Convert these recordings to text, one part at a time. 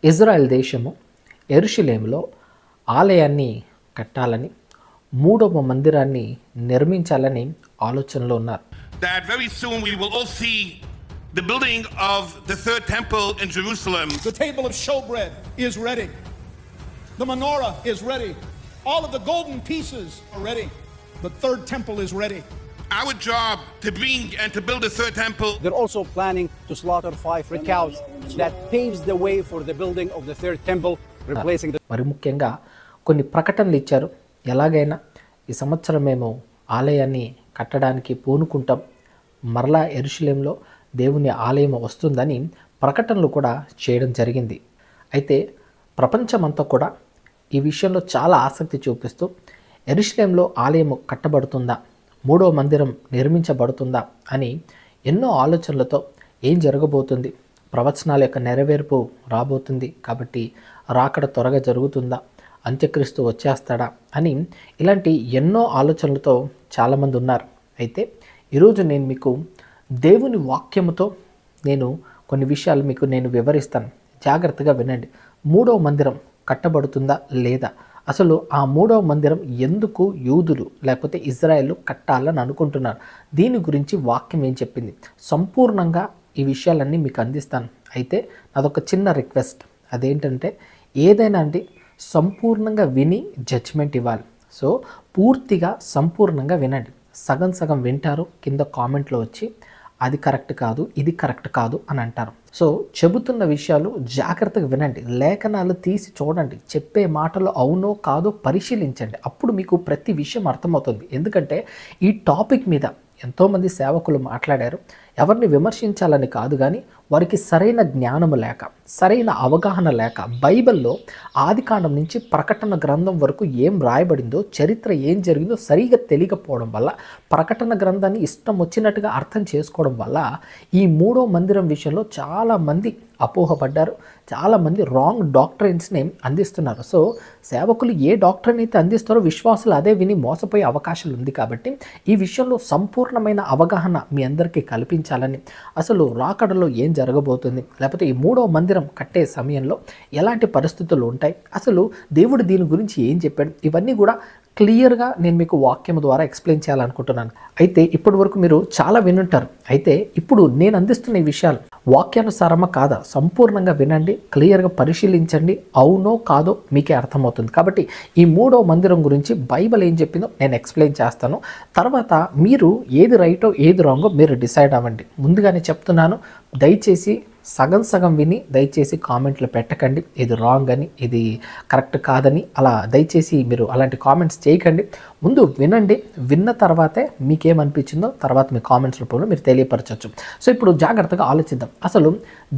Israel దేశము యెరూషలేములో ఆలయాన్ని కట్టాలని, మూడవ మందిరాన్ని నిర్మించాలని ఆలోచనలో ఉన్నారు. That very soon we will all see the building of the third temple in Jerusalem. The table of showbread is ready. The menorah is ready. All of the golden pieces are ready. The third temple is ready. Our job to bring and to build the third temple. They're also planning to slaughter 5 cows. That paves the way for the building of the third temple, replacing the... మరి ముఖ్యంగా కొన్ని ప్రకటనలు ఇచ్చారు. ఎలాగైనా ఈ సంవత్సరం మేము ఆలయాన్ని కట్టడానికి పూనుకుంటాం, మరలా యెరూషలేములో దేవుని ఆలయం వస్తుందని ప్రకటనలు కూడా చేయడం జరిగింది. అయితే ప్రపంచమంతా కూడా ఈ విషయంలో చాలా ఆసక్తి చూపిస్తూ యెరూషలేములో ఆలయం కట్టబడుతుందా, మూడవ మందిరం నిర్మించబడుతుందా అని ఎన్నో ఆలోచనలతో ఏం జరగబోతుంది, ప్రవచనాల యొక్క నెరవేర్పు రాబోతుంది కాబట్టి రాకడ త్వరగా జరుగుతుందా, అంత్యక్రీస్తు వచ్చేస్తాడా అని ఇలాంటి ఎన్నో ఆలోచనలతో చాలామంది ఉన్నారు. అయితే ఈరోజు నేను మీకు దేవుని వాక్యముతో నేను కొన్ని విషయాలు మీకు నేను వివరిస్తాను. జాగ్రత్తగా వినండి. మూడవ మందిరం కట్టబడుతుందా లేదా, అసలు ఆ మూడవ మందిరం ఎందుకు యూదులు లేకపోతే ఇజ్రాయెల్ కట్టాలని అనుకుంటున్నారు, దీని గురించి వాక్యం ఏం చెప్పింది, సంపూర్ణంగా ఈ విషయాలన్నీ మీకు అందిస్తాను. అయితే నాదొక చిన్న రిక్వెస్ట్, అదేంటంటే ఏదైనా అంటే సంపూర్ణంగా విని జడ్జ్మెంట్ ఇవ్వాలి. సో పూర్తిగా సంపూర్ణంగా వినండి. సగం సగం వింటారు, కింద కామెంట్లో వచ్చి అది కరెక్ట్ కాదు, ఇది కరెక్ట్ కాదు అని అంటారు. సో చెబుతున్న విషయాలు జాగ్రత్తగా వినండి, లేఖనాలు తీసి చూడండి, చెప్పే మాటలు అవునో కాదో పరిశీలించండి. అప్పుడు మీకు ప్రతి విషయం అర్థమవుతుంది. ఎందుకంటే ఈ టాపిక్ మీద ఎంతోమంది సేవకులు మాట్లాడారు. ఎవరిని విమర్శించాలని కాదు, కానీ వారికి సరైన జ్ఞానము లేక, సరైన అవగాహన లేక, బైబిల్లో ఆదికాండం నుంచి ప్రకటన గ్రంథం వరకు ఏం రాయబడిందో, చరిత్ర ఏం జరిగిందో సరిగా తెలియకపోవడం వల్ల, ప్రకటన గ్రంథాన్ని ఇష్టం వచ్చినట్టుగా అర్థం చేసుకోవడం వల్ల ఈ మూడో మందిరం విషయంలో చాలామంది అపోహపడ్డారు. చాలామంది రాంగ్ డాక్ట్రైన్స్ని అందిస్తున్నారు. సో సేవకులు ఏ డాక్ట్రైన్ అయితే అందిస్తారో విశ్వాసులు అదే విని మోసపోయే అవకాశాలు ఉంది. కాబట్టి ఈ విషయంలో సంపూర్ణమైన అవగాహన మీ అందరికీ కల్పించాలని, అసలు రాకడలో ఏం జరగబోతుంది, లేకపోతే ఈ మూడవ మందిరం కట్టే సమయంలో ఎలాంటి పరిస్థితులు ఉంటాయి, అసలు దేవుడు దీని గురించి ఏం చెప్పాడు, ఇవన్నీ కూడా క్లియర్గా నేను మీకు వాక్యం ద్వారా ఎక్స్ప్లెయిన్ చేయాలనుకుంటున్నాను. అయితే ఇప్పటి వరకు మీరు చాలా వినుంటారు. అయితే ఇప్పుడు నేను అందిస్తున్న ఈ విషయాలు వాక్యానుసారమా కాదా సంపూర్ణంగా వినండి, క్లియర్గా పరిశీలించండి, అవునో కాదో మీకే అర్థమవుతుంది. కాబట్టి ఈ మూడవ మందిరం గురించి బైబిల్ ఏం చెప్పిందో నేను ఎక్స్ప్లెయిన్ చేస్తాను. తర్వాత మీరు ఏది రైటో ఏది రాంగో మీరు డిసైడ్ అవ్వండి. ముందుగానే చెప్తున్నాను, దయచేసి సగం సగం విని దయచేసి కామెంట్లు పెట్టకండి, ఇది రాంగ్ అని, ఇది కరెక్ట్ కాదని. అలా దయచేసి మీరు అలాంటి కామెంట్స్ చేయకండి. ముందు వినండి, విన్న తర్వాతే మీకేమనిపించిందో తర్వాత మీ కామెంట్స్ రూపంలో మీరు తెలియపరచవచ్చు. సో ఇప్పుడు జాగ్రత్తగా ఆలోచిద్దాం. అసలు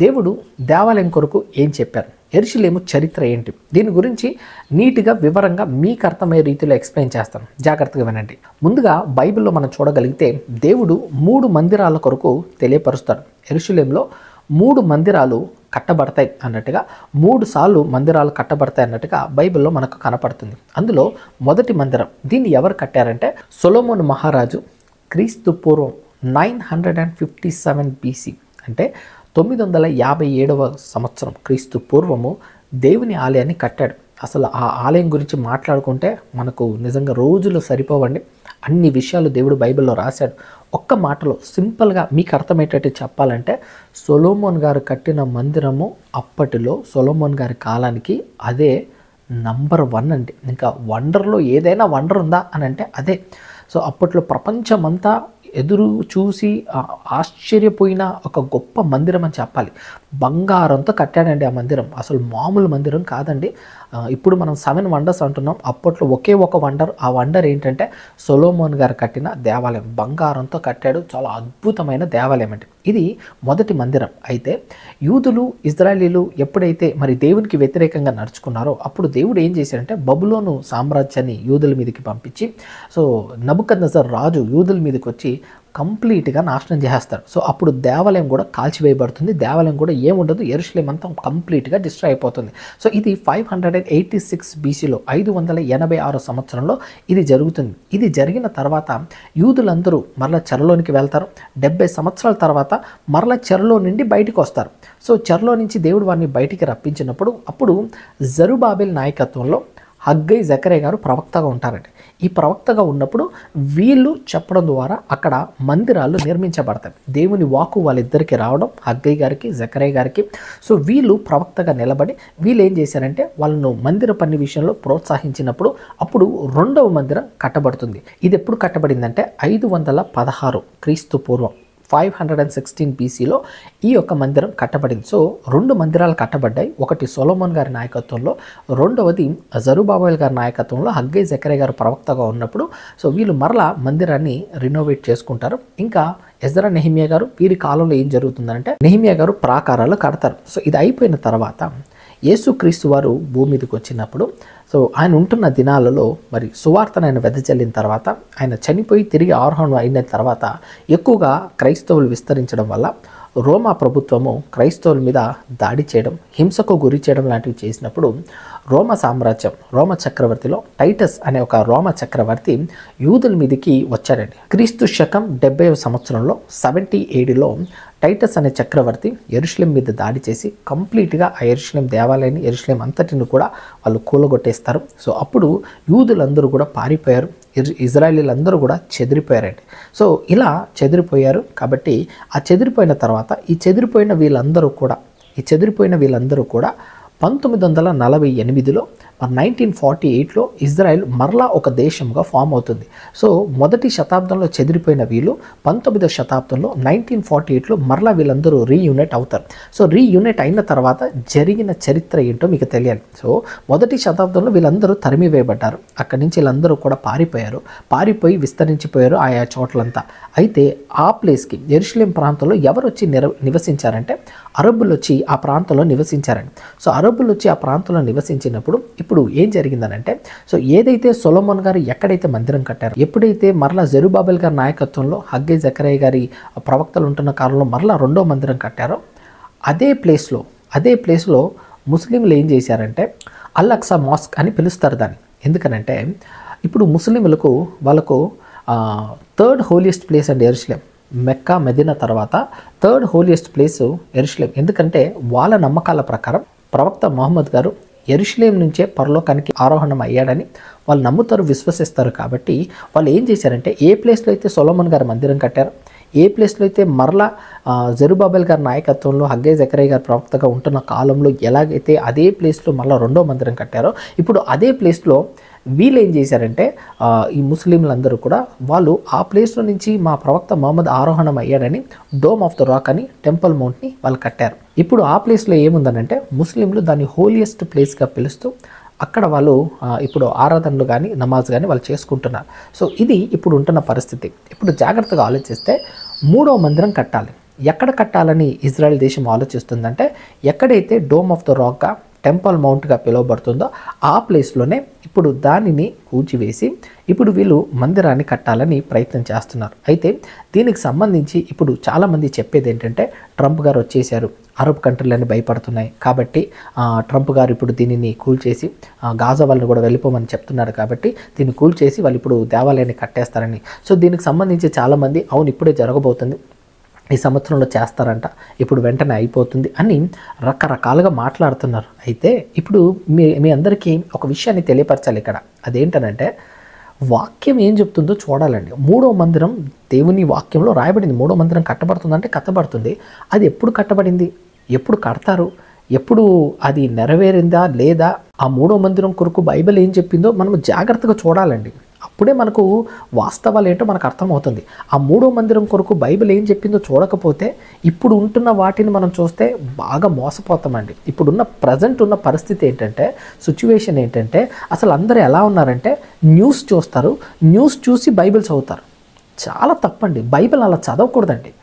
దేవుడు దేవాలయం కొరకు ఏం చెప్పారు, యెరూషలేము చరిత్ర ఏంటి, దీని గురించి నీట్గా వివరంగా మీకు అర్థమయ్యే రీతిలో ఎక్స్ప్లెయిన్ చేస్తాను. జాగ్రత్తగా వినండి. ముందుగా బైబిల్లో మనం చూడగలిగితే దేవుడు 3 మందిరాల కొరకు తెలియపరుస్తాడు. యెరూషలేములో 3 మందిరాలు కట్టబడతాయి అన్నట్టుగా, 3 సార్లు మందిరాలు కట్టబడతాయి అన్నట్టుగా బైబిల్లో మనకు కనపడుతుంది. అందులో మొదటి మందిరం, దీన్ని ఎవరు కట్టారంటే సొలొమోను మహారాజు క్రీస్తు పూర్వం 957 BC, అంటే 957వ సంవత్సరం క్రీస్తు పూర్వము దేవుని ఆలయాన్ని కట్టాడు. అసలు ఆ ఆలయం గురించి మాట్లాడుకుంటే మనకు నిజంగా రోజులు సరిపోవండి. అన్ని విషయాలు దేవుడు బైబిల్లో రాశాడు. ఒక్క మాటలో సింపుల్గా మీకు అర్థమయ్యేటట్టు చెప్పాలంటే, సొలొమోన్ గారు కట్టిన మందిరము అప్పటిలో సొలొమోన్ గారి కాలానికి అదే నంబర్ 1 అండి. ఇంకా వండర్లో ఏదైనా వండర్ ఉందా అని అంటే అదే. సో అప్పట్లో ప్రపంచమంతా ఎదురు చూసి ఆశ్చర్యపోయిన ఒక గొప్ప మందిరం అని చెప్పాలి. బంగారంతో కట్టాడండి ఆ మందిరం. అసలు మామూలు మందిరం కాదండి. ఇప్పుడు మనం 7 వండర్స్ అంటున్నాం, అప్పట్లో ఒకే ఒక వండర్. ఆ వండర్ ఏంటంటే సొలొమోన్ గారు కట్టిన దేవాలయం, బంగారంతో కట్టాడు. చాలా అద్భుతమైన దేవాలయం అండి. ఇది మొదటి మందిరం. అయితే యూదులు ఇజ్రాయేలీలు ఎప్పుడైతే మరి దేవునికి వ్యతిరేకంగా నడుచుకున్నారో అప్పుడు దేవుడు ఏం చేశాడంటే బబులోను సామ్రాజ్యాన్ని యూదుల మీదకి పంపించి, సో నబుకద్నెజర్ రాజు యూదుల మీదకి వచ్చి కంప్లీట్గా నాశనం చేసేస్తారు. సో అప్పుడు దేవాలయం కూడా కాల్చివేయబడుతుంది. దేవాలయం కూడా ఏముండదు, యెరూషలేం అంతా కంప్లీట్గా డిస్ట్రాయ్ అయిపోతుంది. సో ఇది 586 BCలో 586 సంవత్సరంలో ఇది జరుగుతుంది. ఇది జరిగిన తర్వాత యూదులందరూ మరలా చెరలోనికి వెళ్తారు. 70 సంవత్సరాల తర్వాత మరలా చెరలో నుండి బయటకు వస్తారు. సో చెరలో నుంచి దేవుడు వారిని బయటికి రప్పించినప్పుడు అప్పుడు జెరుబాబెల్ నాయకత్వంలో హగ్గై జకర్యా గారు ప్రవక్తగా ఉంటారండి. ఈ ప్రవక్తగా ఉన్నప్పుడు వీళ్ళు చెప్పడం ద్వారా అక్కడ మందిరాలు నిర్మించబడతాయి. దేవుని వాక్కు వాళ్ళిద్దరికి రావడం, హగ్గై గారికి జకర్యా గారికి. సో వీళ్ళు ప్రవక్తగా నిలబడి వీళ్ళు ఏం చేశారంటే వాళ్ళను మందిర పని విషయంలో ప్రోత్సహించినప్పుడు అప్పుడు రెండవ మందిరం కట్టబడుతుంది. ఇది ఎప్పుడు కట్టబడిందంటే 516 క్రీస్తు పూర్వం 516 BCలో ఈ యొక్క మందిరం కట్టబడింది. సో 2 మందిరాలు కట్టబడ్డాయి. ఒకటి సొలొమోన్ గారి నాయకత్వంలో, రెండవది జెరుబాబెల్ గారి నాయకత్వంలో హగ్గై జకర్యా గారు ప్రవక్తగా ఉన్నప్పుడు. సో వీళ్ళు మరలా మందిరాన్ని రినోవేట్ చేసుకుంటారు. ఇంకా ఎజ్రా నెహెమ్యా గారు వీరి కాలంలో ఏం జరుగుతుందంటే నెహెమ్యా గారు ప్రాకారాలు కడతారు. సో ఇది అయిపోయిన తర్వాత యేసుక్రీస్తు వారు భూమి మీదకి వచ్చినప్పుడు సో ఆయన ఉంటున్న దినాలలో మరి సువార్తను ఆయన వెదజల్లిన తర్వాత ఆయన చనిపోయి తిరిగి ఆరోహణం అయిన తర్వాత ఎక్కువగా క్రైస్తవులు విస్తరించడం వల్ల రోమా ప్రభుత్వము క్రైస్తవుల మీద దాడి చేయడం, హింసకు గురి చేయడం లాంటివి చేసినప్పుడు రోమా సామ్రాజ్యం, రోమ చక్రవర్తిలో టైటస్ అనే ఒక రోమ చక్రవర్తి యూదుల మీదకి వచ్చారండి. క్రీస్తు శకం 70వ సంవత్సరంలో 70 ADలో టైటస్ అనే చక్రవర్తి యెరూషలేం మీద దాడి చేసి కంప్లీట్గా ఆ యెరూషలేం దేవాలయాన్ని, యెరూషలేం అంతటిని కూడా వాళ్ళు కూలగొట్టేస్తారు. సో అప్పుడు యూదులందరూ కూడా పారిపోయారు, ఇజ్రాయేలీలందరూ కూడా చెదిరిపోయారండి. సో ఇలా చెదిరిపోయారు. కాబట్టి ఆ చెదిరిపోయిన తర్వాత ఈ చెదిరిపోయిన వీళ్ళందరూ కూడా 1948లో 1948లో ఇజ్రాయెల్ మరలా ఒక దేశంగా ఫామ్ అవుతుంది. సో మొదటి శతాబ్దంలో చెదిరిపోయిన వీళ్ళు 19వ శతాబ్దంలో 1948లో మరలా వీళ్ళందరూ రీయూనైట్ అవుతారు. సో రీయూనైట్ అయిన తర్వాత జరిగిన చరిత్ర ఏంటో మీకు తెలియాలి. సో మొదటి శతాబ్దంలో వీళ్ళందరూ తరిమివేయబడ్డారు. అక్కడి నుంచి వీళ్ళందరూ కూడా పారిపోయి విస్తరించిపోయారు ఆయా చోట్లంతా. అయితే ఆ ప్లేస్కి యెరూషలేం ప్రాంతంలో ఎవరు వచ్చి నివసించారంటే అరబ్బులు వచ్చి ఆ ప్రాంతంలో నివసించారండి. సో అరబ్బులు వచ్చి ఆ ప్రాంతంలో నివసించినప్పుడు ఇప్పుడు ఏం జరిగిందనంటే సో ఏదైతే సొలొమోన్ గారు ఎక్కడైతే మందిరం కట్టారో, ఎప్పుడైతే మరలా జెరుబాబెల్ గారి నాయకత్వంలో హగ్గై జకర్యా గారి ప్రవక్తలు ఉంటున్న కాలంలో మరలా రెండో మందిరం కట్టారో అదే ప్లేస్లో ముస్లింలు ఏం చేశారంటే అల్ అక్సా మాస్క్ అని పిలుస్తారు దాన్ని. ఎందుకనంటే ఇప్పుడు ముస్లింలకు వాళ్ళకు థర్డ్ హోలియెస్ట్ ప్లేస్ అండి యెరూషలేం. మెక్కా మెదీనా తర్వాత థర్డ్ హోలియెస్ట్ ప్లేస్ యెరూషలేం. ఎందుకంటే వాళ్ళ నమ్మకాల ప్రకారం ప్రవక్త ముహమ్మద్ గారు యెరూషలేం నుంచే పరలోకానికి ఆరోహణం అయ్యాడని వాళ్ళు నమ్ముతారు, విశ్వసిస్తారు. కాబట్టి వాళ్ళు ఏం చేశారంటే ఏ ప్లేస్లో అయితే సొలొమోన్ గారు మందిరం కట్టారో, ఏ ప్లేస్లో అయితే మరలా జెరుబాబెల్ గారి నాయకత్వంలో హగ్గై జకర్యా గారి ప్రవక్తగా ఉంటున్న కాలంలో ఎలాగైతే అదే ప్లేస్లో మరలా రెండో మందిరం కట్టారో, ఇప్పుడు అదే ప్లేస్లో వీళ్ళు ఏం చేశారంటే ఈ ముస్లింలందరూ కూడా వాళ్ళు ఆ ప్లేస్లో నుంచి మా ప్రవక్త ముహమ్మద్ ఆరోహణం అయ్యాడని డోమ్ ఆఫ్ ద రాక్ అని టెంపుల్ మౌంట్ని వాళ్ళు కట్టారు. ఇప్పుడు ఆ ప్లేస్లో ఏముందనంటే ముస్లింలు దాన్ని హోలియెస్ట్ ప్లేస్గా పిలుస్తూ అక్కడ వాళ్ళు ఇప్పుడు ఆరాధనలు కానీ నమాజ్ కానీ వాళ్ళు చేసుకుంటున్నారు. సో ఇది ఇప్పుడు ఉంటున్న పరిస్థితి. ఇప్పుడు జాగ్రత్తగా ఆలోచిస్తే మూడో మందిరం కట్టాలి. ఎక్కడ కట్టాలని ఇజ్రాయెల్ దేశం ఆలోచిస్తుందంటే ఎక్కడైతే డోమ్ ఆఫ్ ద రాక్గా టెంపుల్ మౌంట్గా పిలువబడుతుందో ఆ ప్లేస్లోనే ఇప్పుడు దానిని కూల్చివేసి ఇప్పుడు వీళ్ళు మందిరాన్ని కట్టాలని ప్రయత్నం చేస్తున్నారు. అయితే దీనికి సంబంధించి ఇప్పుడు చాలామంది చెప్పేది ఏంటంటే ట్రంప్ గారు వచ్చేసారు, అరబ్ కంట్రీలన్నీ భయపడుతున్నాయి కాబట్టి ట్రంప్ గారు ఇప్పుడు దీనిని కూల్చేసి గాజా వాళ్ళని కూడా వెళ్ళిపోమని చెప్తున్నారు. కాబట్టి దీన్ని కూల్చేసి వాళ్ళు ఇప్పుడు దేవాలయాన్ని కట్టేస్తారని. సో దీనికి సంబంధించి చాలామంది అవును ఇప్పుడే జరగబోతుంది, ఈ సంవత్సరంలో చేస్తారంట, ఇప్పుడు వెంటనే అయిపోతుంది అని రకరకాలుగా మాట్లాడుతున్నారు. అయితే ఇప్పుడు మీ అందరికీ ఒక విషయాన్ని తెలియపరచాలి ఇక్కడ. అదేంటనంటే వాక్యం ఏం చెప్తుందో చూడాలండి. మూడో మందిరం దేవుని వాక్యంలో రాయబడింది. మూడో మందిరం కట్టబడుతుందంటే కట్టబడుతుంది. అది ఎప్పుడు కట్టబడింది, ఎప్పుడు కడతారు, ఎప్పుడు అది నెరవేరిందా లేదా, ఆ మూడో మందిరం కొరకు బైబిల్ ఏం చెప్పిందో మనం జాగ్రత్తగా చూడాలండి. అప్పుడే మనకు వాస్తవాలు ఏంటో మనకు అర్థమవుతుంది. ఆ మూడో మందిరం కొరకు బైబిల్ ఏం చెప్పిందో చూడకపోతే ఇప్పుడు ఉంటున్న వాటిని మనం చూస్తే బాగా మోసపోతామండి. ఇప్పుడున్న ప్రజెంట్ ఉన్న పరిస్థితి ఏంటంటే, సిచ్యువేషన్ ఏంటంటే అసలు అందరూ ఎలా ఉన్నారంటే న్యూస్ చూస్తారు, న్యూస్ చూసి బైబిల్ చదువుతారు. చాలా తప్పండి. బైబిల్ అలా చదవకూడదండి.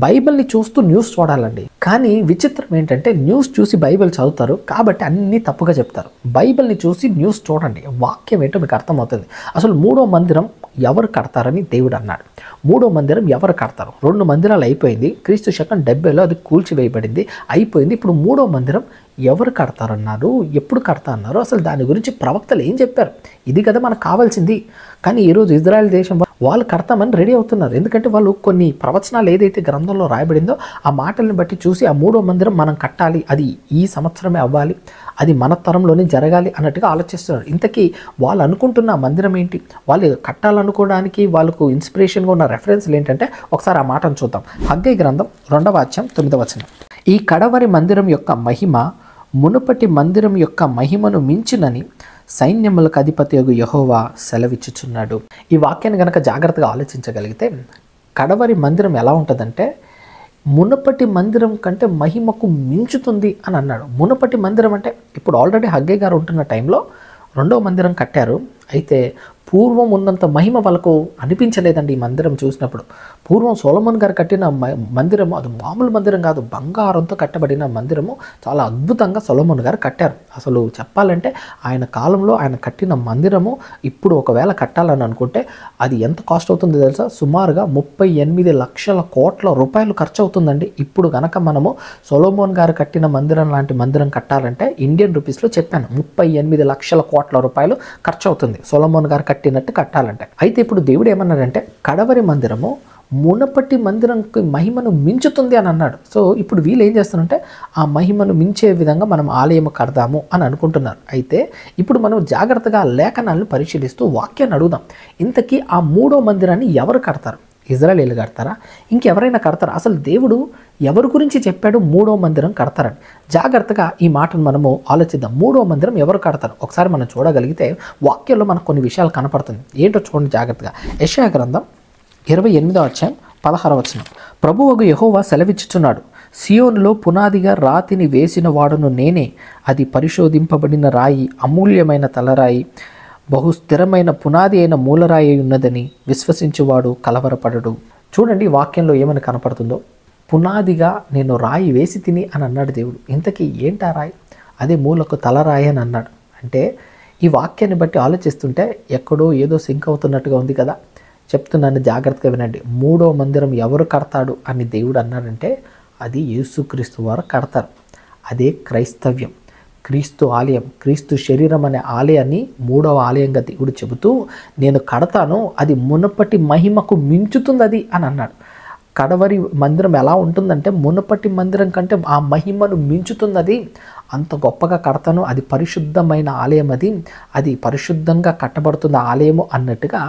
బైబిల్ని చూస్తూ న్యూస్ చూడాలండి. కానీ విచిత్రం ఏంటంటే న్యూస్ చూసి బైబిల్ చదువుతారు కాబట్టి అన్నీ తప్పుగా చెప్తారు. బైబిల్ని చూసి న్యూస్ చూడండి, వాక్యం ఏంటో మీకు అర్థమవుతుంది. అసలు మూడో మందిరం ఎవరు కడతారని దేవుడు అన్నాడు. మూడో మందిరం ఎవరు కడతారు? 2 మందిరాలు అయిపోయింది, క్రీస్తు శకం 70లో అది కూల్చివేయబడింది, అయిపోయింది. ఇప్పుడు మూడో మందిరం ఎవరు కడతారన్నారు, ఎప్పుడు కడతా అన్నారు, అసలు దాని గురించి ప్రవక్తలు ఏం చెప్పారు? ఇది కదా మనకు కావాల్సింది. కానీ ఈరోజు ఇజ్రాయెల్ దేశం వాళ్ళు కడతామని రెడీ అవుతున్నారు. ఎందుకంటే వాళ్ళు కొన్ని ప్రవచనాలు ఏదైతే గ్రంథంలో రాయబడిందో ఆ మాటలను బట్టి చూసి ఆ మూడో మందిరం మనం కట్టాలి, అది ఈ సంవత్సరమే అవ్వాలి, అది మన తరంలోనే జరగాలి అన్నట్టుగా ఆలోచిస్తున్నారు. ఇంతకీ వాళ్ళు అనుకుంటున్న మందిరం ఏంటి, వాళ్ళు కట్టాలనుకోవడానికి వాళ్ళకు ఇన్స్పిరేషన్గా ఉన్న రెఫరెన్స్లు ఏంటంటే ఒకసారి ఆ మాటను చూద్దాం. హగ్గై గ్రంథం 2వ అధ్యాయం 9వ వచనం. ఈ కడవరి మందిరం యొక్క మహిమ మునుపటి మందిరం యొక్క మహిమను మించునని సైన్యములకు అధిపతియగు యెహోవా సెలవిచ్చుచున్నాడు. ఈ వాక్యాన్ని కనుక జాగ్రత్తగా ఆలోచించగలిగితే కడవరి మందిరం ఎలా ఉంటుందంటే మునుపటి మందిరం కంటే మహిమకు మించుతుంది అని అన్నాడు. మునుపటి మందిరం అంటే ఇప్పుడు ఆల్రెడీ హగ్గై గారు ఉంటున్న టైంలో 2వ మందిరం కట్టారు, అయితే పూర్వం ఉన్నంత మహిమ వాళ్ళకు అనిపించలేదండి. ఈ మందిరం చూసినప్పుడు పూర్వం సొలొమోన్ గారు కట్టిన మందిరము అది మామూలు మందిరం కాదు, బంగారంతో కట్టబడిన మందిరము చాలా అద్భుతంగా సొలొమోన్ గారు కట్టారు. అసలు చెప్పాలంటే ఆయన కాలంలో ఆయన కట్టిన మందిరము ఇప్పుడు ఒకవేళ కట్టాలని అనుకుంటే అది ఎంత కాస్ట్ అవుతుందో తెలుసా? సుమారుగా 38 లక్షల కోట్ల రూపాయలు ఖర్చు అవుతుందండి. ఇప్పుడు కనుక మనము సొలొమోన్ గారు కట్టిన మందిరం లాంటి మందిరం కట్టాలంటే ఇండియన్ రూపీస్లో చెప్పాను 38 లక్షల కోట్ల రూపాయలు ఖర్చు అవుతుంది సొలొమోన్ గారు కట్టినట్టు కట్టాలంటే. అయితే ఇప్పుడు దేవుడు ఏమన్నాడంటే కడవరి మందిరము మునపటి మందిరంకి మహిమను మించుతుంది అని అన్నాడు. సో ఇప్పుడు వీళ్ళు ఏం చేస్తారంటే ఆ మహిమను మించే విధంగా మనం ఆలయం కడదాము అని అనుకుంటున్నారు. అయితే ఇప్పుడు మనం జాగ్రత్తగా లేఖనాలను పరిశీలిస్తూ వాక్యాన్ని అడుగుదాం. ఇంతకీ ఆ మూడో మందిరాన్ని ఎవరు కడతారు? ఇజ్రాయేలీలు కడతారా, ఇంకెవరైనా కడతారా? అసలు దేవుడు ఎవరి గురించి చెప్పాడు మూడో మందిరం కడతారని? జాగ్రత్తగా ఈ మాటను మనము ఆలోచిద్దాం. మూడో మందిరం ఎవరు కడతారు ఒకసారి మనం చూడగలిగితే వాక్యంలో మనకు కొన్ని విషయాలు కనపడుతుంది. ఏంటో చూడండి జాగ్రత్తగా. యెషయా గ్రంథం 28వ అధ్యాయం 16వ వచనం. ప్రభువగు యెహోవా సెలవిచ్చుచున్నాడు, సియోనులో పునాదిగా రాతిని వేసిన వాడును నేనే, అది పరిశోధింపబడిన రాయి, అమూల్యమైన తలరాయి, బహు స్థిరమైన పునాది అయిన మూలరాయి ఉన్నదని విశ్వసించువాడు కలవరపడడు. చూడండి వాక్యంలో ఏమని కనపడుతుందో, పునాదిగా నేను రాయి వేసి తిని అని అన్నాడు దేవుడు. ఇంతకీ ఏంటా రాయి? అదే మూలకు తలరాయి అని అన్నాడు. అంటే ఈ వాక్యాన్ని బట్టి ఆలోచిస్తుంటే ఎక్కడో ఏదో సింక్ అవుతున్నట్టుగా ఉంది కదా. చెప్తున్నాను జాగ్రత్తగా వినండి. మూడో మందిరం ఎవరు కడతాడు అని దేవుడు అన్నాడంటే అది యేసుక్రీస్తు వారు కడతారు. అదే క్రైస్తవ్యం, క్రీస్తు ఆలయం, క్రీస్తు శరీరం అనే ఆలయాన్ని మూడవ ఆలయంగా దేవుడు చెబుతూ నేను కడతాను, అది మునుపటి మహిమకు మించుతుంది అది అని అన్నాడు. కడవరి మందిరం ఎలా ఉంటుందంటే మునుపటి మందిరం కంటే ఆ మహిమను మించుతుంది అది, అంత గొప్పగా కడతాను, అది పరిశుద్ధమైన ఆలయం, అది పరిశుద్ధంగా కట్టబడుతున్న ఆలయము అన్నట్టుగా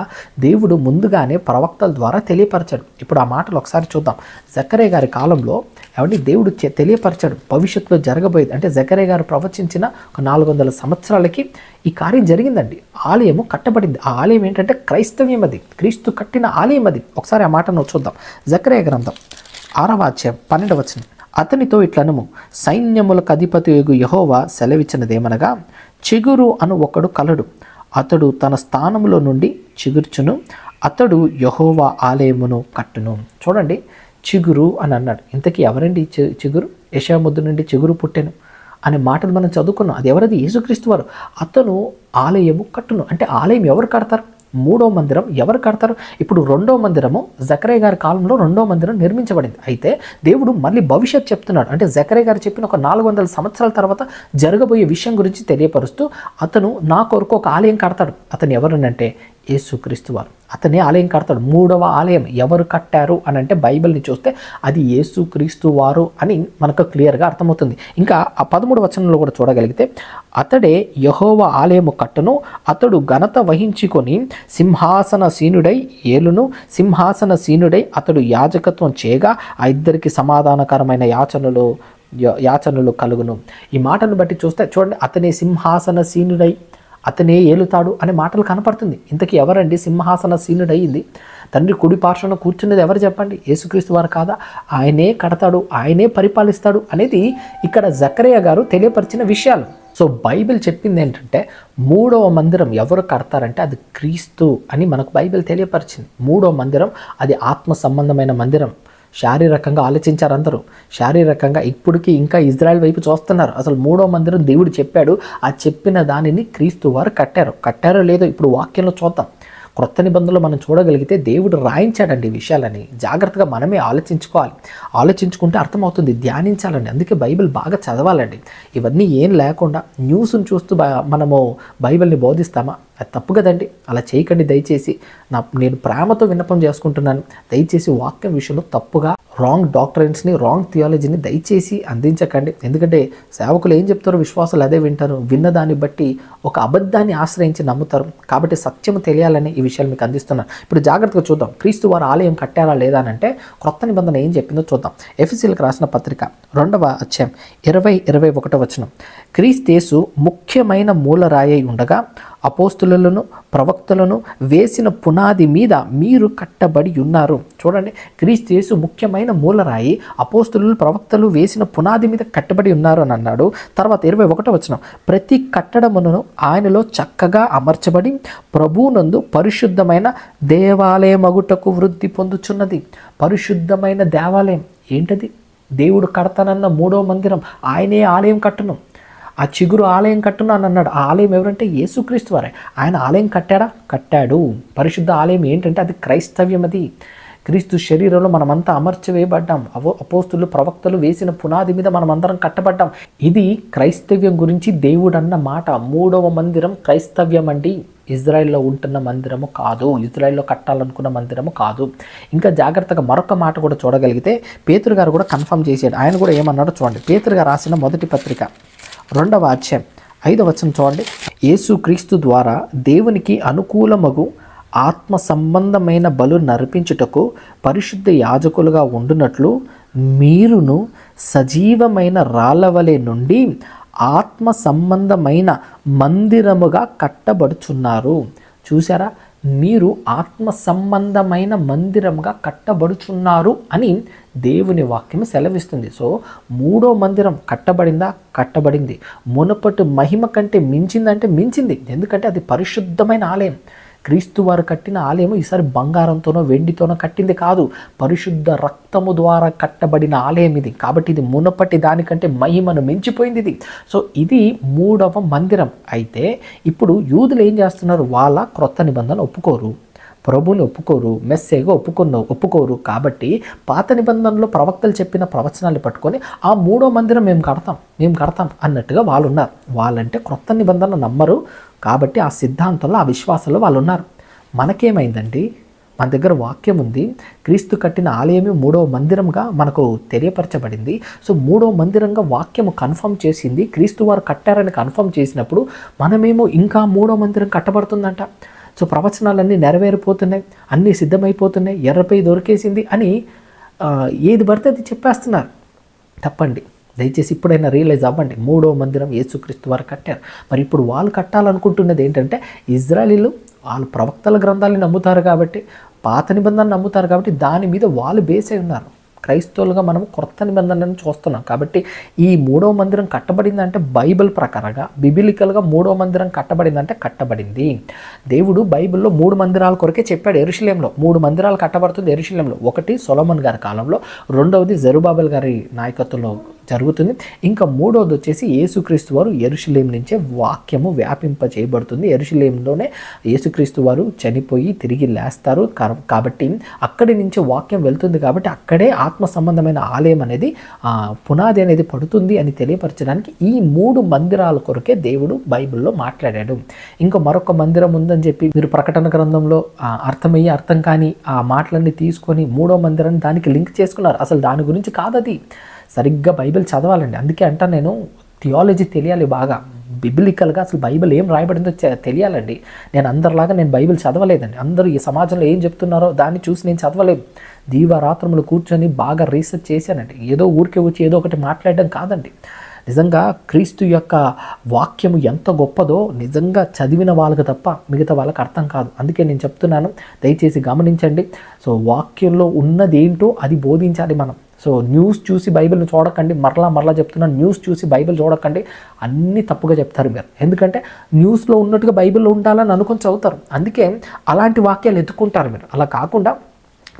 దేవుడు ముందుగానే ప్రవక్తల ద్వారా తెలియపరచాడు. ఇప్పుడు ఆ మాటలు ఒకసారి చూద్దాం. జకర్యా గారి కాలంలో ఎవరిని దేవుడు తెలియపరచాడు భవిష్యత్తులో జరగబోయేది. అంటే జకర్యా గారు ప్రవచించిన ఒక 400 సంవత్సరాలకి ఈ కార్యం జరిగిందండి. ఆలయము కట్టబడింది. ఆ ఆలయం ఏంటంటే క్రైస్తవ్యం, అది క్రీస్తు కట్టిన ఆలయం. అది ఒకసారి ఆ మాటను చూద్దాం. జకర్యా గ్రంథం 6వ అధ్యాయం 12వ వచనం. అతనితో ఇట్లనము, సైన్యములకు అధిపతియగు యెహోవా సెలవిచ్చినదేమనగా, చిగురు అను ఒకడు కలడు, అతడు తన స్థానములో నుండి చిగుర్చును, అతడు యెహోవా ఆలయమును కట్టును. చూడండి, చిగురు అని అన్నాడు. ఇంతకీ ఎవరండి చిగురు? యెషయా ముద్దు నుండి చిగురు పుట్టెను అనే మాటలు మనం చదువుకున్నాం. అది ఎవరిది? యేసుక్రీస్తు వారు. అతను ఆలయము కట్టును. అంటే ఆలయం ఎవరు కడతారు? మూడో మందిరం ఎవరు కడతారు? ఇప్పుడు 2వ మందిరము జకర్యా గారి కాలంలో 2వ మందిరం నిర్మించబడింది. అయితే దేవుడు మళ్ళీ భవిష్యత్ చెప్తున్నాడు. అంటే జకర్యా గారు చెప్పిన ఒక 400 సంవత్సరాల తర్వాత జరగబోయే విషయం గురించి తెలియపరుస్తూ అతను నా కొరకు ఒక ఆలయం కడతాడు. అతను ఎవరనంటే యేసుక్రీస్తు వారు. అతనే ఆలయం కడతాడు. మూడవ ఆలయం ఎవరు కట్టారు అని అంటే బైబిల్ని చూస్తే అది యేసుక్రీస్తు వారు అని మనకు క్లియర్గా అర్థమవుతుంది. ఇంకా ఆ 13వ వచనంలో కూడా చూడగలిగితే, అతడే యెహోవా ఆలయము కట్టును, అతడు ఘనత వహించుకొని సింహాసనసీనుడై ఏలును, సింహాసనసీనుడై అతడు యాజకత్వం చేయగా ఆ ఇద్దరికి సమాధానకరమైన యాచనలు కలుగును. ఈ మాటను బట్టి చూస్తే చూడండి, అతనే సింహాసనసీనుడై అతనే ఏలుతాడు అనే మాటలు కనపడుతుంది. ఇంతకీ ఎవరండి సింహాసనసీనుడయింది? తండ్రి కుడి పార్శ్వన కూర్చున్నది ఎవరు చెప్పండి? యేసుక్రీస్తు వారు కాదా? ఆయనే కడతాడు, ఆయనే పరిపాలిస్తాడు అనేది ఇక్కడ జకర్యా గారు తెలియపరిచిన విషయాలు. సో బైబిల్ చెప్పింది ఏంటంటే మూడవ మందిరం ఎవరు కడతారంటే అది క్రీస్తు అని మనకు బైబిల్ తెలియపరిచింది. మూడవ మందిరం అది ఆత్మ సంబంధమైన మందిరం. శారీరకంగా ఆలోచించారు అందరూ. శారీరకంగా ఇప్పటికీ ఇంకా ఇజ్రాయెల్ వైపు చూస్తున్నారు. అసలు మూడో మందిరం దేవుడు చెప్పాడు, ఆ చెప్పిన దానిని క్రీస్తు వారు కట్టారో లేదో ఇప్పుడు వాక్యంలో చూద్దాం. క్రొత్త నిబంధనలో మనం చూడగలిగితే దేవుడు రాయించాడండి ఈ విషయాలని. జాగ్రత్తగా మనమే ఆలోచించుకోవాలి. ఆలోచించుకుంటే అర్థమవుతుంది, ధ్యానించాలండి. అందుకే బైబిల్ బాగా చదవాలండి. ఇవన్నీ ఏం లేకుండా న్యూస్ని చూస్తూ మనము బైబిల్ని బోధిస్తామా? అది తప్పు కదండి. అలా చేయకండి దయచేసి. నేను ప్రేమతో విన్నపం చేసుకుంటున్నాను. దయచేసి వాక్యం విషయంలో తప్పుగా రాంగ్ డాక్టరైన్స్ని, రాంగ్ థియాలజీని దయచేసి అందించకండి. ఎందుకంటే సేవకులు ఏం చెప్తారో విశ్వాసులు అదే వింటారు. విన్నదాన్ని బట్టి ఒక అబద్ధాన్ని ఆశ్రయించి నమ్ముతారు. కాబట్టి సత్యం తెలియాలని ఈ విషయాలు మీకు అందిస్తున్నాను. ఇప్పుడు జాగ్రత్తగా చూద్దాం, క్రీస్తు వారు ఆలయం కట్టారా లేదా అని అంటే క్రొత్త నిబంధన ఏం చెప్పిందో చూద్దాం. ఎఫెసీయులకు రాసిన పత్రిక 2వ అధ్యాయం 20-21 వచనం. క్రీస్తు ముఖ్యమైన మూలరాయి ఉండగా అపోస్తులను ప్రవక్తలను వేసిన పునాది మీద మీరు కట్టబడి ఉన్నారు. చూడండి, క్రీస్తు యేసు ముఖ్యమైన మూలరాయి, అపోస్తులు ప్రవక్తలు వేసిన పునాది మీద కట్టబడి ఉన్నారు అని అన్నాడు. తర్వాత 21 వచనం. ప్రతి కట్టడమును ఆయనలో చక్కగా అమర్చబడి ప్రభువునందు పరిశుద్ధమైన దేవాలయమగుటకు వృద్ధి పొందుచున్నది. పరిశుద్ధమైన దేవాలయం ఏంటది? దేవుడు కడతానన్న 3వ మందిరం, ఆయనే ఆలయం కట్టును. ఆ చిగురు ఆలయం కట్టును అని అన్నాడు. ఆ ఆలయం ఎవరంటే యేసుక్రీస్తు వారే. ఆయన ఆలయం కట్టాడా? కట్టాడు. పరిశుద్ధ ఆలయం ఏంటంటే అది క్రైస్తవ్యం. అది క్రీస్తు శరీరంలో మనమంతా అమర్చివేయబడ్డాం. అపోస్తులు ప్రవక్తలు వేసిన పునాది మీద మనమందరం కట్టబడ్డాం. ఇది క్రైస్తవ్యం గురించి దేవుడు అన్న మాట. 3వ మందిరం క్రైస్తవ్యం అండి. ఇజ్రాయెల్లో ఉంటున్న మందిరము కాదు, ఇజ్రాయెల్లో కట్టాలనుకున్న మందిరము కాదు. ఇంకా జాగ్రత్తగా మరొక మాట కూడా చూడగలిగితే పేతురు గారు కూడా కన్ఫర్మ్ చేశాడు. ఆయన కూడా ఏమన్నాడో చూడండి. పేతురు గారు రాసిన మొదటి పత్రిక 2వ అధ్యాయం 5వ వచనం చూడండి. యేసు క్రీస్తు ద్వారా దేవునికి అనుకూలమగు ఆత్మ సంబంధమైన బలు నర్పించుటకు పరిశుద్ధ యాజకులుగా ఉండునట్లు మీరును సజీవమైన రాళ్ళవలె నుండి ఆత్మ సంబంధమైన మందిరముగా కట్టబడుచున్నారు. చూసారా, మీరు ఆత్మ సంబంధమైన మందిరంగా కట్టబడుచున్నారు అని దేవుని వాక్యం సెలవిస్తుంది. సో 3వ మందిరం కట్టబడిందా? కట్టబడింది. మునుపటి మహిమ కంటే మించిందంటే మించింది. ఎందుకంటే అది పరిశుద్ధమైన ఆలయం. క్రీస్తు వారు కట్టిన ఆలయం ఈసారి బంగారంతోనో వెండితోనో కట్టింది కాదు, పరిశుద్ధ రక్తము ద్వారా కట్టబడిన ఆలయం ఇది. కాబట్టి ఇది మునుపటి దానికంటే మహిమను మించిపోయింది ఇది. సో ఇది 3వ మందిరం. అయితే ఇప్పుడు యూదులు ఏం చేస్తున్నారు? వాళ్ళ క్రొత్త నిబంధన ఒప్పుకోరు, ప్రభువుని ఒప్పుకోరు, మెస్సేగా ఒప్పుకోరు. కాబట్టి పాత నిబంధనలో ప్రవక్తలు చెప్పిన ప్రవచనాలు పట్టుకొని ఆ 3వ మందిరం మేము కడతాం అన్నట్టుగా వాళ్ళు ఉన్నారు. వాళ్ళంటే క్రొత్త నిబంధన నమ్మరు. కాబట్టి ఆ సిద్ధాంతంలో, ఆ విశ్వాసంలో వాళ్ళు ఉన్నారు. మనకేమైందండి? మన దగ్గర వాక్యం ఉంది. క్రీస్తు కట్టిన ఆలయమే 3వ మందిరంగా మనకు తెలియపరచబడింది. సో 3వ మందిరంగా వాక్యము కన్ఫర్మ్ చేసింది. క్రీస్తు వారు కట్టారని కన్ఫర్మ్ చేసినప్పుడు మనమేమో ఇంకా 3వ మందిరం కట్టబడుతుందంట. సో ప్రవచనాలన్నీ నెరవేరిపోతున్నాయి, అన్నీ సిద్ధమైపోతున్నాయి, ఎర్రపై దొరికేసింది అని ఏది పడితే అది చెప్పేస్తున్నారు. తప్పండి. దయచేసి ఇప్పుడైనా రియలైజ్ అవ్వండి. 3వ మందిరం యేసుక్రీస్తు వారు కట్టారు. మరి ఇప్పుడు వాళ్ళు కట్టాలనుకుంటున్నది ఏంటంటే, ఇజ్రాయలీలు వాళ్ళు ప్రవక్తల గ్రంథాలను నమ్ముతారు కాబట్టి, పాత నిబంధనలు నమ్ముతారు కాబట్టి దాని మీద వాళ్ళు బేస్ అయి ఉన్నారు. క్రైస్తవులుగా మనం క్రొత్త నిబంధనలను చూస్తున్నాం. కాబట్టి ఈ 3వ మందిరం కట్టబడిందంటే బైబిల్ ప్రకారంగా, బిబిలికల్గా 3వ మందిరం కట్టబడిందంటే కట్టబడింది. దేవుడు బైబిల్లో 3 మందిరాల కొరకే చెప్పాడు. యెరూషలేంలో 3 మందిరాలు కట్టబడుతుంది. యెరూషలేంలో ఒకటి సొలొమోన్ గారి కాలంలో, 2వది జెరుబాబెల్ గారి నాయకత్వంలో జరుగుతుంది. ఇంకా 3వది వచ్చేసి యేసుక్రీస్తు వారు యెరూషలేం నుంచే వాక్యము వ్యాపింప చేయబడుతుంది. యెరూషలేంలోనే యేసుక్రీస్తు వారు చనిపోయి తిరిగి లేస్తారు. కాబట్టి అక్కడి నుంచి వాక్యం వెళ్తుంది. కాబట్టి అక్కడే ఆత్మ సంబంధమైన ఆలయం అనేది పునాది అనేది పడుతుంది అని తెలియపరచడానికి ఈ 3 మందిరాల కొరకే దేవుడు బైబిల్లో మాట్లాడాడు. ఇంకా మరొక మందిరం ఉందని చెప్పి మీరు ప్రకటన గ్రంథంలో అర్థమయ్యి అర్థం కాని ఆ మాటలన్నీ తీసుకొని 3వ మందిరాన్ని దానికి లింక్ చేసుకున్నారు. అసలు దాని గురించి కాదది. సరిగ్గా బైబిల్ చదవాలండి. అందుకే అంటా నేను థియాలజీ తెలియాలి బాగా. బిబిలికల్గా అసలు బైబిల్ ఏం రాయబడిందో తెలియాలండి. నేను అందరిలాగా నేను బైబిల్ చదవలేదండి. అందరూ ఈ సమాజంలో ఏం చెప్తున్నారో దాన్ని చూసి నేను చదవలేదు. దీవారాత్రములు కూర్చొని బాగా రీసెర్చ్ చేశానండి. ఏదో ఊరికే వచ్చి ఏదో ఒకటి మాట్లాడడం కాదండి. నిజంగా క్రీస్తు యొక్క వాక్యము ఎంత గొప్పదో నిజంగా చదివిన వాళ్ళకి తప్ప మిగతా వాళ్ళకి అర్థం కాదు. అందుకే నేను చెప్తున్నాను, దయచేసి గమనించండి. సో వాక్యంలో ఉన్నదేంటో అది బోధించాలి మనం. సో న్యూస్ చూసి బైబిల్ని చూడకండి. మరలా చెప్తున్నాను, న్యూస్ చూసి బైబిల్ చూడకండి. అన్నీ తప్పుగా చెప్తారు మీరు. ఎందుకంటే న్యూస్లో ఉన్నట్టుగా బైబిల్లో ఉండాలని అనుకొని చదువుతారు. అందుకే అలాంటి వాక్యాలు ఎత్తుకుంటారు మీరు. అలా కాకుండా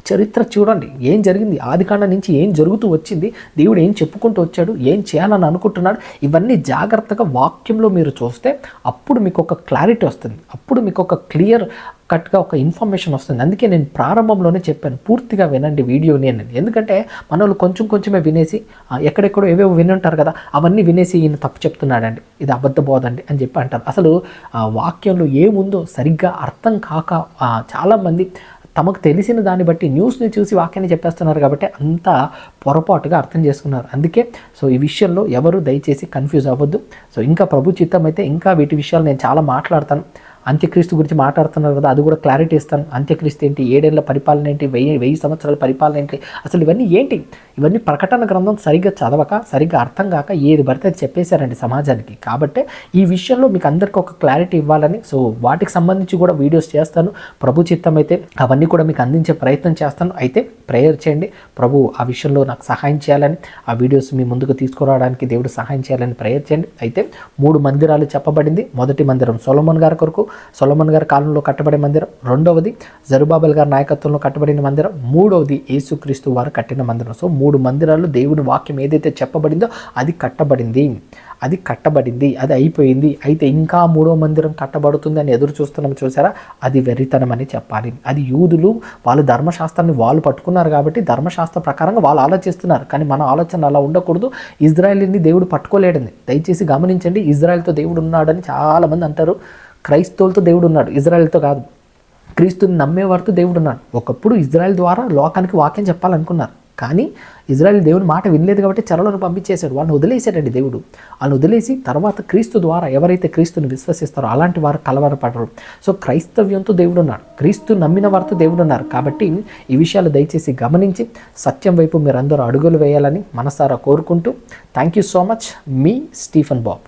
చరిత్ర చూడండి, ఏం జరిగింది, ఆదికాండం నుంచి ఏం జరుగుతూ వచ్చింది, దేవుడు ఏం చెప్పుకుంటూ వచ్చాడు, ఏం చేయాలని అనుకుంటున్నాడు, ఇవన్నీ జాగ్రత్తగా వాక్యంలో మీరు చూస్తే అప్పుడు మీకు ఒక క్లారిటీ వస్తుంది. అప్పుడు మీకు ఒక క్లియర్ కరెక్ట్గా ఒక ఇన్ఫర్మేషన్ వస్తుంది. అందుకే నేను ప్రారంభంలోనే చెప్పాను, పూర్తిగా వినండి వీడియోని అని. ఎందుకంటే మన వాళ్ళు కొంచెమే వినేసి ఎక్కడెక్కడో ఏవేవో వినుంటారు కదా, అవన్నీ వినేసి ఈయన తప్పు చెప్తున్నాడండి, ఇది అబద్ధ బోధండి అని చెప్పి అంటారు. అసలు వాక్యంలో ఏముందో సరిగ్గా అర్థం కాక చాలామంది తమకు తెలిసిన దాన్ని బట్టి న్యూస్ని చూసి వాక్యాన్ని చెప్పేస్తున్నారు కాబట్టి అంతా పొరపాటుగా అర్థం చేసుకున్నారు. అందుకే సో ఈ విషయంలో ఎవరు దయచేసి కన్ఫ్యూజ్ అవ్వద్దు. సో ఇంకా ప్రభు చిత్తం అయితే ఇంకా వీటి విషయాలు నేను చాలా మాట్లాడతాను. అంత్యక్రీస్తు గురించి మాట్లాడుతున్నారు కదా, అది కూడా క్లారిటీ ఇస్తాను. అంత్యక్రీస్తు ఏంటి, 7 ఏళ్ల పరిపాలన ఏంటి, 1000 సంవత్సరాల పరిపాలన ఏంటి, అసలు ఇవన్నీ ఏంటి, ఇవన్నీ ప్రకటన గ్రంథం సరిగ్గా చదవక సరిగ్గా అర్థం కాక ఏది పడితే అది చెప్పేశారండి సమాజానికి. కాబట్టి ఈ విషయంలో మీకు అందరికీ ఒక క్లారిటీ ఇవ్వాలని సో వాటికి సంబంధించి కూడా వీడియోస్ చేస్తాను. ప్రభు చిత్తం అయితే అవన్నీ కూడా మీకు అందించే ప్రయత్నం చేస్తాను. అయితే ప్రేయర్ చేయండి, ప్రభు ఆ విషయంలో నాకు సహాయం చేయాలని, ఆ వీడియోస్ మీ ముందుకు తీసుకురావడానికి దేవుడు సహాయం చేయాలని ప్రేయర్ చేయండి. అయితే 3 మందిరాలు చెప్పబడింది. మొదటి మందిరం సొలొమోన్ గారి కొరకు, సొలొమోన్ గారి కాలంలో కట్టబడే మందిరం. రెండవది జెరుబాబెల్ గారి నాయకత్వంలో కట్టబడిన మందిరం. మూడవది యేసుక్రీస్తు వారు కట్టిన మందిరం. సో 3 మందిరాలు దేవుని వాక్యం ఏదైతే చెప్పబడిందో అది కట్టబడింది, అది అయిపోయింది. అయితే ఇంకా 3వ మందిరం కట్టబడుతుంది అని ఎదురు చూస్తున్నాం చూసారా, అది వెర్రితనం అని చెప్పాలి. అది యూదులు వాళ్ళు ధర్మశాస్త్రాన్ని వాళ్ళు పట్టుకున్నారు కాబట్టి ధర్మశాస్త్ర ప్రకారంగా వాళ్ళు ఆలోచిస్తున్నారు. కానీ మన ఆలోచన అలా ఉండకూడదు. ఇజ్రాయెల్ని దేవుడు పట్టుకోలేడండి. దయచేసి గమనించండి, ఇజ్రాయెల్తో దేవుడు ఉన్నాడని చాలామంది అంటారు. క్రైస్తవులతో దేవుడు ఉన్నాడు, ఇజ్రాయెల్తో కాదు. క్రీస్తుని నమ్మేవారితో దేవుడు ఉన్నాడు. ఒకప్పుడు ఇజ్రాయెల్ ద్వారా లోకానికి వాక్యం చెప్పాలనుకున్నారు, కానీ ఇజ్రాయెల్ దేవుని మాట వినలేదు కాబట్టి చెరలోకి పంపించేశాడు. వాళ్ళని వదిలేశాడండి దేవుడు. వాళ్ళని వదిలేసి తర్వాత క్రీస్తు ద్వారా ఎవరైతే క్రీస్తుని విశ్వసిస్తారో అలాంటి వారు కలవరపడరు. సో క్రైస్తవ్యంతో దేవుడు ఉన్నాడు, క్రీస్తు నమ్మిన వారితో దేవుడు ఉన్నారు. కాబట్టి ఈ విషయాలు దయచేసి గమనించి సత్యం వైపు మీరందరూ అడుగులు వేయాలని మనసారా కోరుకుంటూ thank you so much. Me Stephen Bob.